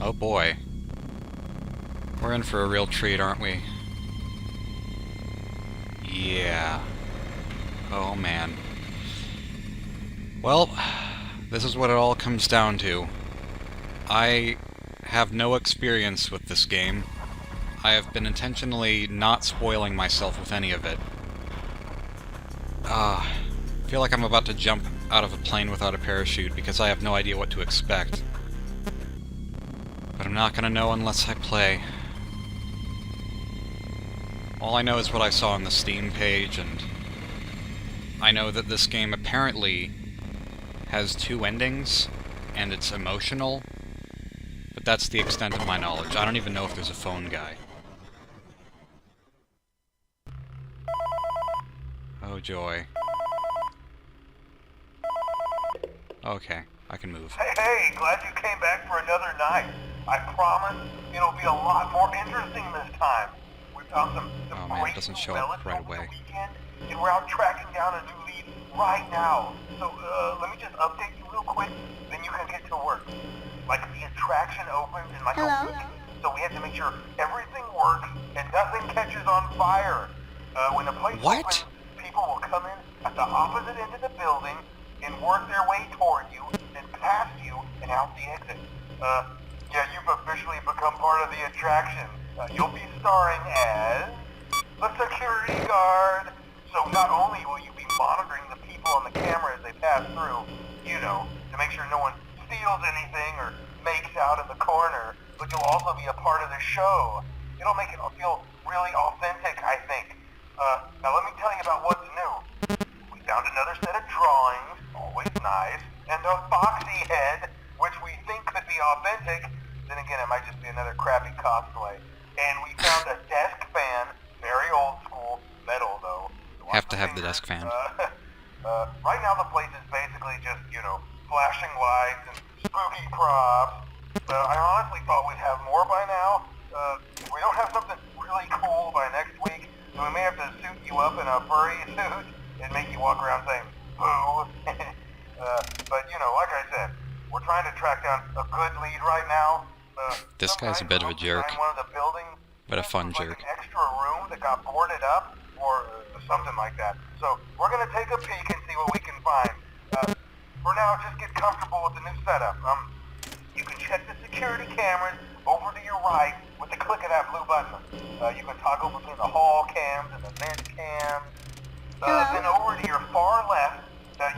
Oh boy. We're in for a real treat, aren't we? Yeah. Oh man. Well, this is what it all comes down to. I have no experience with this game. I have been intentionally not spoiling myself with any of it. I feel like I'm about to jump out of a plane without a parachute because I have no idea what to expect. But I'm not gonna know unless I play. All I know is what I saw on the Steam page, and I know that this game apparently has 2 endings, and it's emotional, but that's the extent of my knowledge. I don't even know if there's a phone guy. Oh joy. Okay, I can move. Hey, glad you came back for another night. I promise it'll be a lot more interesting this time. We found some Oh man, great it doesn't new show up relics right over the away. weekend, and we're out tracking down a new lead right now. So, let me just update you real quick, then you can get to work. Like, the attraction opens in like a week, so we have to make sure everything works and nothing catches on fire. When the place opens, people will come in at the opposite end of the building and work their way toward you, then past you, and out the exit. Yeah, you've officially become part of the attraction. You'll be starring as the security guard. So not only will you be monitoring the people on the camera as they pass through, you know, to make sure no one steals anything or makes out in the corner, but you'll also be a part of the show. It'll make it feel really authentic, I think. Now let me tell you about what's new. We found another set of drawings, always nice, and a foxy head, which we think could be authentic. Then again, it might just be another crappy cosplay. And we found a desk fan, very old school, metal though. Have to have the desk fan. Right now the place is basically just, you know, flashing lights and spooky props. I honestly thought we'd have more by now. If we don't have something really cool by next week, then we may have to suit you up in a furry suit and make you walk around saying, boo. But, you know, like I said, we're trying to track down a good lead right now. This guy's a bit of a jerk, one of the buildings, but a fun like jerk. an extra room that got boarded up, or something like that. So we're gonna take a peek and see what we can find. For now, just get comfortable with the new setup. You can check the security cameras over to your right with the click of that blue button. You can toggle between the hall cams and the vent cams. Then over to your far left,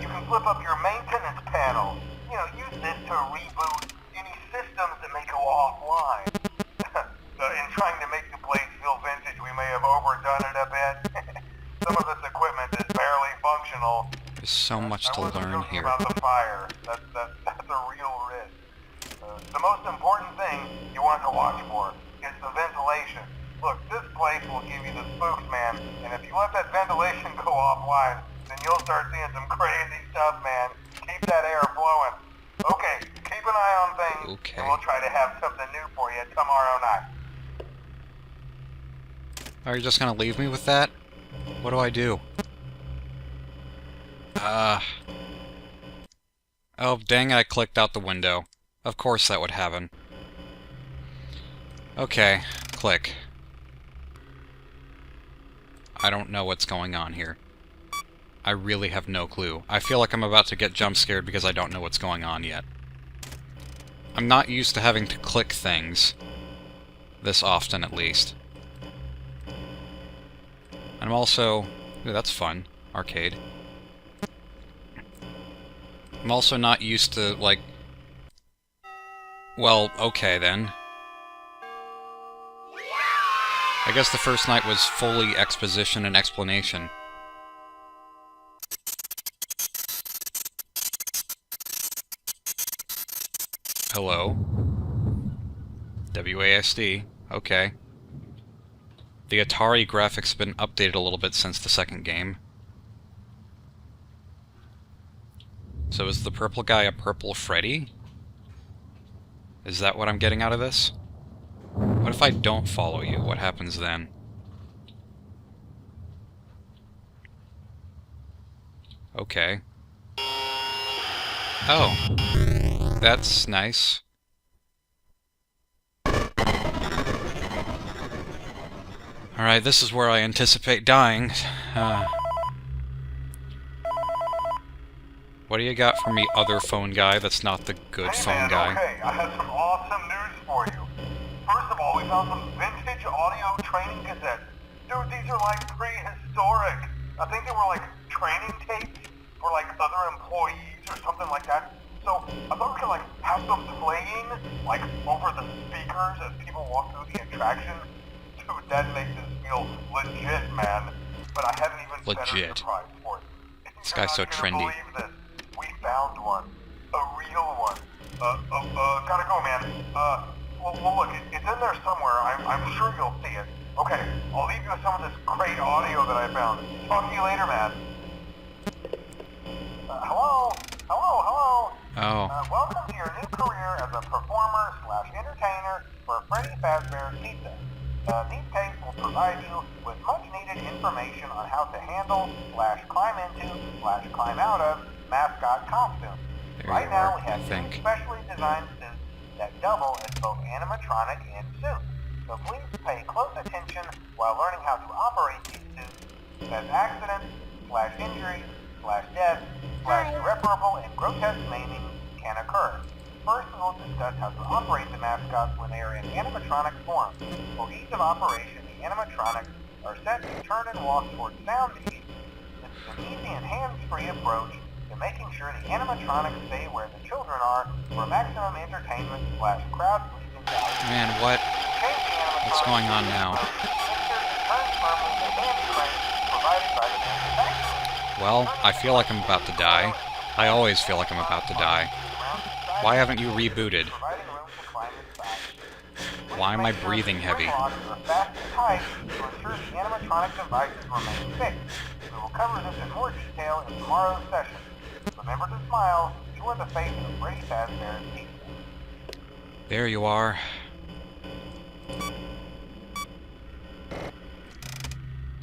you can flip up your maintenance panel. You know, use this to reboot any systems that may go offline. In trying to make the place feel vintage, we may have overdone it a bit. Some of this equipment is barely functional. There's so much to learn here. About the fire. That's a real risk. The most important thing you want to watch for is the ventilation. Look, this place will give you the spooks, man. And if you let that ventilation go offline, then you'll start seeing some crazy stuff, man. Keep that air flowing. Okay, keep an eye on things, and we'll try to have something new for you tomorrow night. Are you just gonna leave me with that? What do I do? Oh, dang it, I clicked out the window. Of course that would happen. Okay, click. I don't know what's going on here. I really have no clue. I feel like I'm about to get jump scared because I don't know what's going on yet. I'm not used to having to click things. This often, at least. And I'm also... Ooh, that's fun. Arcade. I'm also not used to, like... Well, okay then. I guess the first night was fully exposition and explanation. Hello. WASD. Okay. The Atari graphics have been updated a little bit since the second game. So is the purple guy a purple Freddy? Is that what I'm getting out of this? What if I don't follow you? What happens then? Okay. Oh. That's nice. Alright, this is where I anticipate dying. What do you got for me, other phone guy that's not the good phone guy? Okay, I have some awesome news for you. First of all, we found some vintage audio training cassettes. Dude, these are like prehistoric. I think they were like training tapes for like other employees or something like that. So I thought we could like have them playing like over the speakers as people walk through the attraction. Dude, that makes us feel legit, man. But I haven't even Legit. set a surprise for it. This guy's so trendy. Believe this. We found one. A real one. Gotta go, man. Well, look, it's in there somewhere. I'm sure you'll see it. Okay, I'll leave you with some of this great audio that I found. Talk to you later, man. Hello? Hello? Oh. Welcome to your new career as a performer/entertainer for Freddy Fazbear's Pizza. These tapes will provide you with much-needed information on how to handle/climb into/climb out of mascot costumes. Right now, we have two specially designed suits that double as both animatronic and suit. So please pay close attention while learning how to operate these suits, as accidents/injuries/death/irreparable and grotesque maiming can occur. First, we will discuss how to operate the mascots when they are in animatronic form. For ease of operation, the animatronics are set to turn and walk towards sound ease. This is an easy and hands-free approach to making sure the animatronics stay where the children are for maximum entertainment/crowd-pleasing value. Man, what's going on now? Well, I feel like I'm about to die. I always feel like I'm about to die. Why haven't you rebooted? Why am I breathing heavy? We will cover this in more detail in tomorrow's session. Remember to smile. You are the face of Freddy Fazbear's Pizza. There you are.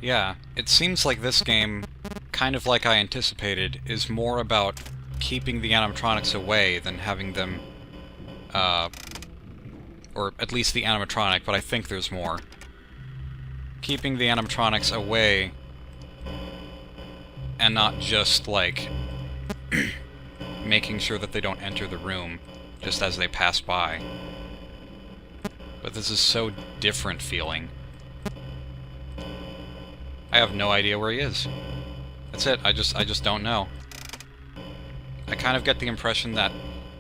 Yeah, it seems like this game, kind of like I anticipated, is more about keeping the animatronics away than having them, or at least the animatronic, but I think there's more. Keeping the animatronics away, and not just, like, making sure that they don't enter the room just as they pass by. But this is so different feeling. I have no idea where he is. That's it, I just don't know. I kind of get the impression that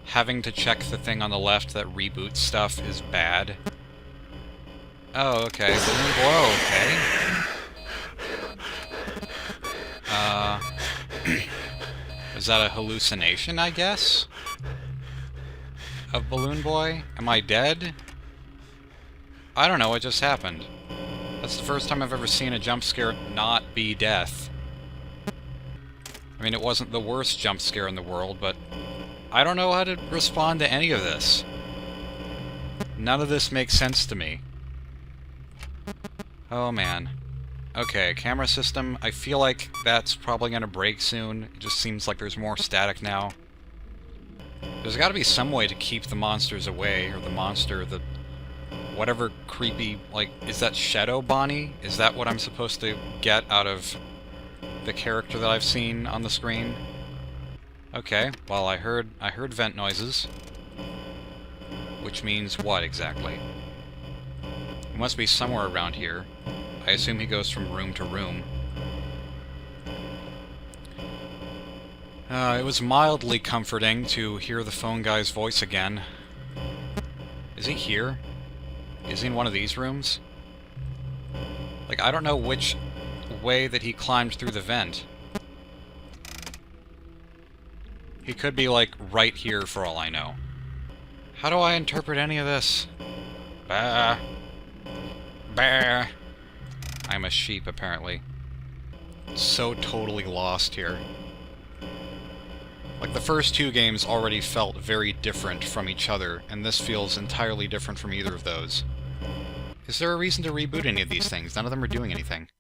having to check the thing on the left that reboots stuff is bad. Oh, okay. Balloon blow, okay. Is that a hallucination, I guess? Of Balloon Boy? Am I dead? I don't know what just happened. That's the first time I've ever seen a jump scare not be death. I mean, it wasn't the worst jump scare in the world, but I don't know how to respond to any of this. None of this makes sense to me. Oh man. Okay, camera system. I feel like that's probably gonna break soon. It just seems like there's more static now. There's gotta be some way to keep the monsters away, or the monster, the... whatever creepy, like, is that Shadow Bonnie? Is that what I'm supposed to get out of the character that I've seen on the screen? Okay, well, I heard vent noises. Which means what, exactly? It must be somewhere around here. I assume he goes from room to room. It was mildly comforting to hear the phone guy's voice again. Is he here? Is he in one of these rooms? Like, I don't know which way that he climbed through the vent. He could be, like, right here for all I know. How do I interpret any of this? Bah. Bah. I'm a sheep, apparently. So totally lost here. Like, the first two games already felt very different from each other, and this feels entirely different from either of those. Is there a reason to reboot any of these things? None of them are doing anything.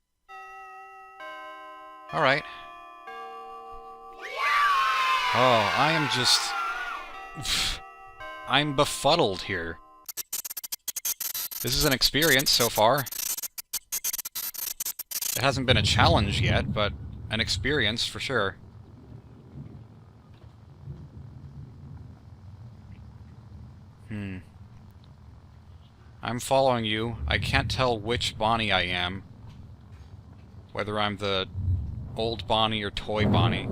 Alright. Oh, I am just... I'm befuddled here. This is an experience so far. It hasn't been a challenge yet, but an experience for sure. I'm following you. I can't tell which Bonnie I am. Whether I'm the old Bonnie or toy Bonnie.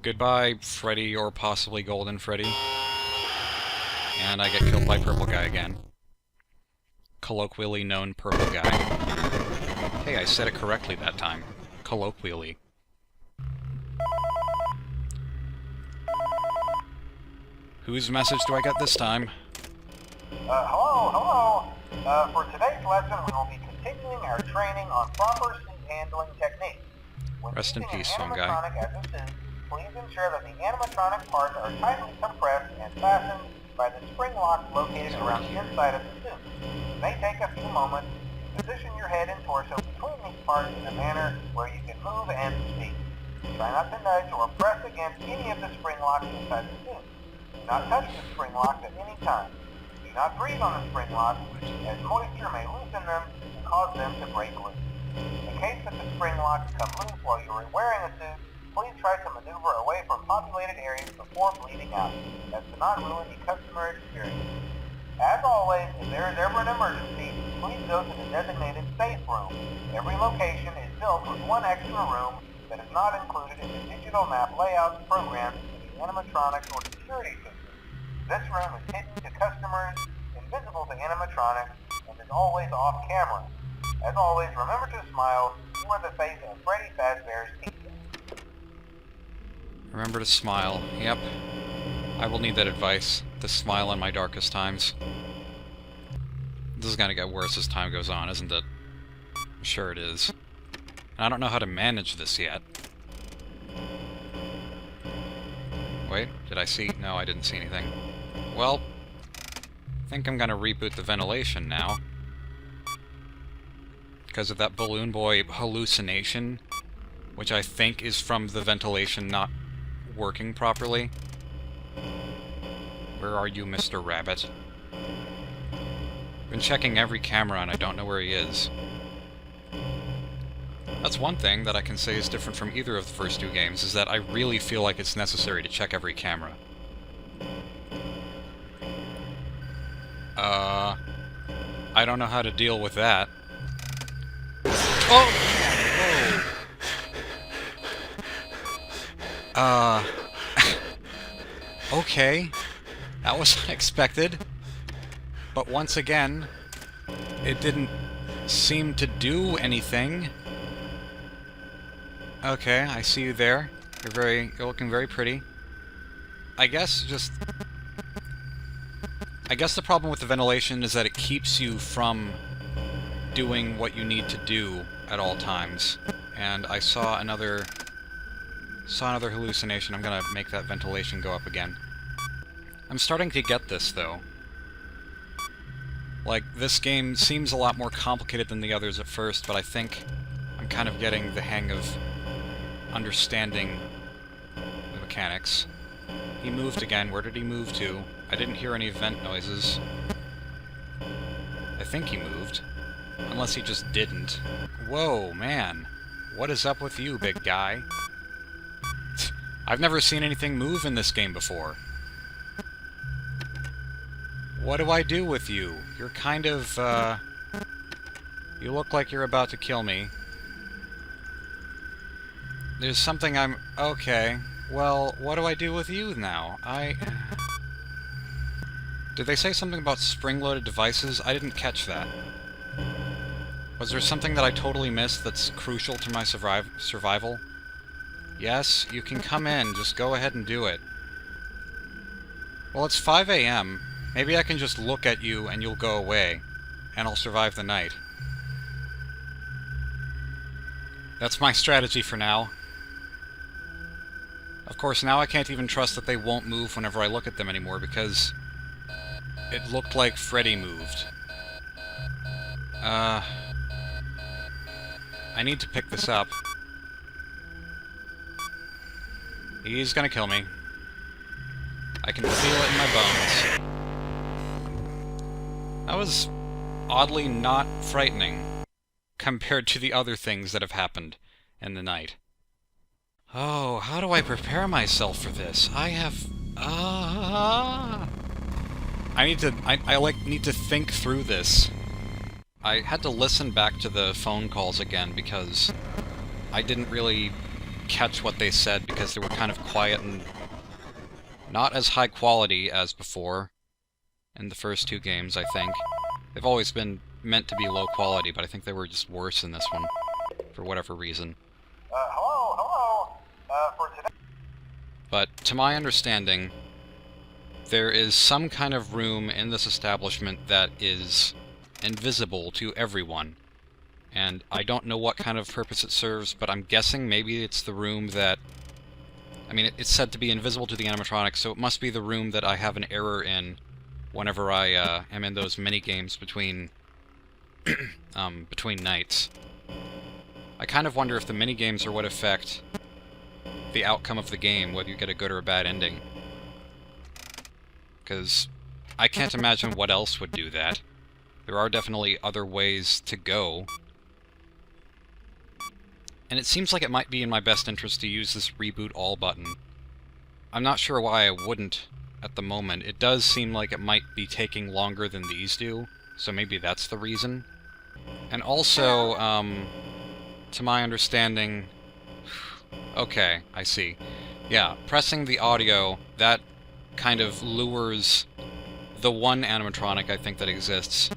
Goodbye, Freddy, or possibly Golden Freddy. And I get killed by Purple Guy again. Colloquially known Purple Guy. Hey, I said it correctly that time. Colloquially. Whose message do I get this time? Hello. For today's lesson, we will be continuing our training on proper suit handling techniques. When Rest in using peace, an phone guy. animatronic as a suit, please ensure that the animatronic parts are tightly compressed and fastened by the spring locks located around the inside of the suit. It may take a few moments to position your head and torso between these parts in a manner where you can move and speak. Try not to nudge or press against any of the spring locks inside the suit. Do not touch the spring locks at any time. Do not breathe on the spring locks, as moisture may loosen them and cause them to break loose. In case that the spring locks come loose while you are wearing a suit, please try to maneuver away from populated areas before bleeding out, as to not ruin the customer experience. As always, if there is ever an emergency, please go to the designated safe room. Every location is built with one extra room that is not included in the digital map layouts programmed in the animatronics or security system. This room is hidden to customers, invisible to animatronics, and is always off camera. As always, remember to smile. You are the face of Freddy Fazbear's team. Remember to smile. Yep. I will need that advice. To smile in my darkest times. This is gonna get worse as time goes on, isn't it? I'm sure it is. And I don't know how to manage this yet. Wait, did I see? No, I didn't see anything. Well, I think I'm gonna reboot the ventilation now. Because of that Balloon Boy hallucination, which I think is from the ventilation not working properly. Where are you, Mr. Rabbit? Been checking every camera and I don't know where he is. That's one thing that I can say is different from either of the first two games, is that I really feel like it's necessary to check every camera. I don't know how to deal with that. Oh! Whoa! Okay. That was unexpected. But once again, it didn't seem to do anything. Okay, I see you there. You're looking very pretty. I guess the problem with the ventilation is that it keeps you from doing what you need to do at all times. And I saw another hallucination. I'm gonna make that ventilation go up again. I'm starting to get this, though. Like, this game seems a lot more complicated than the others at first, but I think I'm kind of getting the hang of understanding the mechanics. He moved again. Where did he move to? I didn't hear any vent noises. I think he moved. Unless he just didn't. Whoa, man. What is up with you, big guy? I've never seen anything move in this game before. What do I do with you? You're kind of, you look like you're about to kill me. There's something okay. Well, what do I do with you now? Did they say something about spring-loaded devices? I didn't catch that. Was there something that I totally missed that's crucial to my survival? Yes, you can come in. Just go ahead and do it. Well, it's 5 a.m. Maybe I can just look at you and you'll go away. And I'll survive the night. That's my strategy for now. Of course, now I can't even trust that they won't move whenever I look at them anymore, because it looked like Freddy moved. I need to pick this up. He's gonna kill me. I can feel it in my bones. That was oddly not frightening compared to the other things that have happened in the night. Oh, how do I prepare myself for this? I have... I need to think through this. I had to listen back to the phone calls again because I didn't really catch what they said because they were kind of quiet and not as high quality as before in the first two games, I think. They've always been meant to be low quality, but I think they were just worse in this one for whatever reason. Hello, for today. But to my understanding, there is some kind of room in this establishment that is invisible to everyone. And I don't know what kind of purpose it serves, but I'm guessing maybe it's the room that... I mean, it's said to be invisible to the animatronics, so it must be the room that I have an error in whenever I am in those mini-games between... between nights. I kind of wonder if the mini-games are what affect the outcome of the game, whether you get a good or a bad ending. Because I can't imagine what else would do that. There are definitely other ways to go. And it seems like it might be in my best interest to use this Reboot All button. I'm not sure why I wouldn't at the moment. It does seem like it might be taking longer than these do, so maybe that's the reason. And also, to my understanding... Okay, I see. Yeah, pressing the audio, that kind of lures the one animatronic I think that exists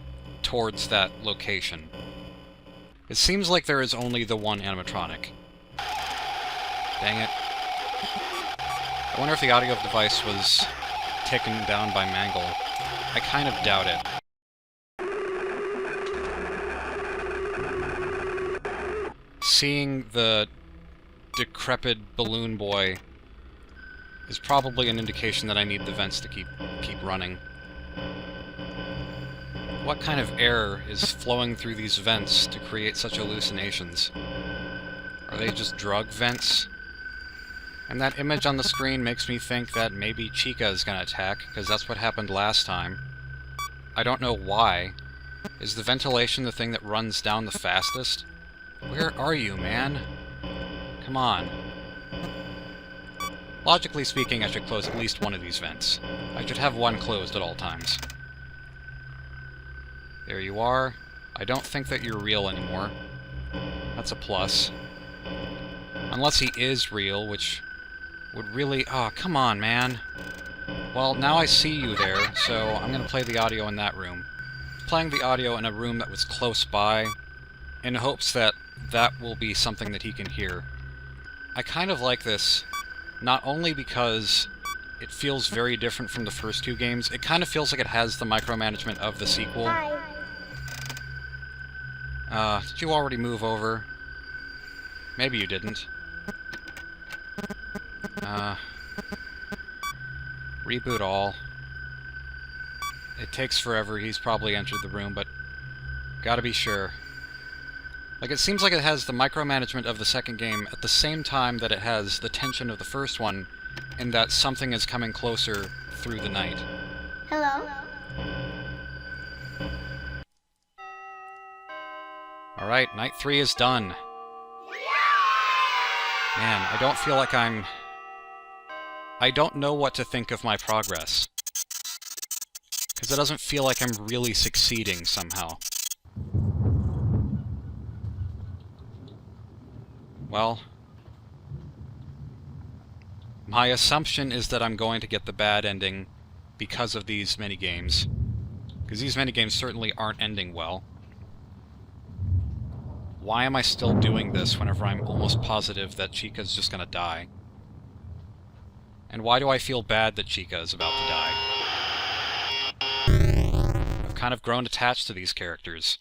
towards that location. It seems like there is only the one animatronic. Dang it. I wonder if the audio of the device was taken down by Mangle. I kind of doubt it. Seeing the decrepit balloon boy is probably an indication that I need the vents to keep running. What kind of air is flowing through these vents to create such hallucinations? Are they just drug vents? And that image on the screen makes me think that maybe Chica is gonna attack, because that's what happened last time. I don't know why. Is the ventilation the thing that runs down the fastest? Where are you, man? Come on. Logically speaking, I should close at least one of these vents. I should have one closed at all times. There you are. I don't think that you're real anymore. That's a plus. Unless he is real, which would really... Oh, come on, man. Well, now I see you there, so I'm gonna play the audio in that room. Playing the audio in a room that was close by, in hopes that that will be something that he can hear. I kind of like this, not only because it feels very different from the first two games, it kind of feels like it has the micromanagement of the sequel. Hi. Did you already move over? Maybe you didn't. Reboot all. It takes forever, he's probably entered the room, but gotta be sure. Like, it seems like it has the micromanagement of the second game at the same time that it has the tension of the first one, in that something is coming closer through the night. Hello? Alright, night 3 is done. Man, I don't feel like I don't know what to think of my progress. Because it doesn't feel like I'm really succeeding somehow. Well, my assumption is that I'm going to get the bad ending because of these minigames. Because these minigames certainly aren't ending well. Why am I still doing this whenever I'm almost positive that Chica's just gonna die? And why do I feel bad that Chica is about to die? I've kind of grown attached to these characters.